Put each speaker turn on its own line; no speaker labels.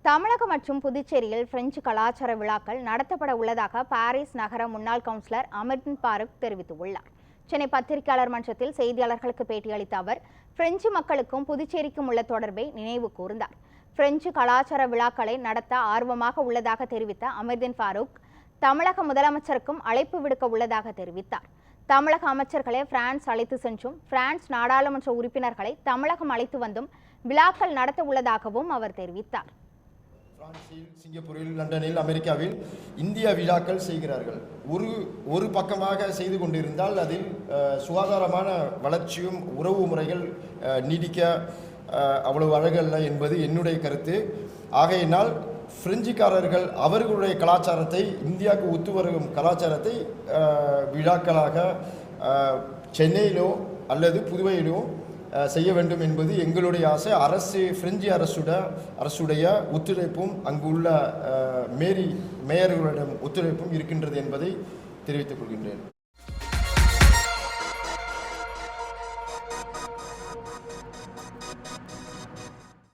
தமிழகம் மற்றும் புதுச்சேரியில் பிரெஞ்சு கலாச்சார விழாக்கள் நடத்தப்பட உள்ளதாக பாரிஸ் நகர முன்னாள் கவுன்சிலர் அமிர்தன் பாருக் தெரிவித்துள்ளார். சென்னை பத்திரிகையாளர் மன்றத்தில் செய்தியாளர்களுக்கு பேட்டியளித்த அவர் பிரெஞ்சு மக்களுக்கும் புதுச்சேரிக்கும் உள்ள தொடர்பை நினைவு கூர்ந்தார். பிரெஞ்சு கலாச்சார விழாக்களை நடத்த ஆர்வமாக உள்ளதாக தெரிவித்த அமிர்தன் பாருக் தமிழக முதலமைச்சருக்கும் அழைப்பு விடுக்க உள்ளதாக தெரிவித்தார். தமிழக அமைச்சர்களை பிரான்ஸ் அழைத்து சென்றும் பிரான்ஸ் நாடாளுமன்ற உறுப்பினர்களை தமிழகம் அழைத்து வந்தும் விழாக்கள் நடத்த உள்ளதாகவும் அவர் தெரிவித்தார்.
பிரான்சில், சிங்கப்பூரில், லண்டனில், அமெரிக்காவில் இந்திய விழாக்கள் செய்கிறார்கள். ஒரு பக்கமாக செய்து கொண்டிருந்தால் அதில் சுகாதாரமான வளர்ச்சியும் உறவு முறைகள் நீடிக்க அவ்வளவு அழகல்ல என்பது என்னுடைய கருத்து. ஆகையினால் பிரெஞ்சுக்காரர்கள் அவர்களுடைய கலாச்சாரத்தை, இந்தியாவுக்கு ஒத்து வரும் கலாச்சாரத்தை விழாக்களாக சென்னையிலோ அல்லது புதுவையிலோ செய்ய வேண்டும் என்பது எங்களுடைய ஆசை. பிரெஞ்சு அரசுடைய ஒத்துழைப்பும் அங்குள்ள மேயர்களிடம் ஒத்துழைப்பும் இருக்கின்றது என்பதை தெரிவித்துக் கொள்கின்றேன்.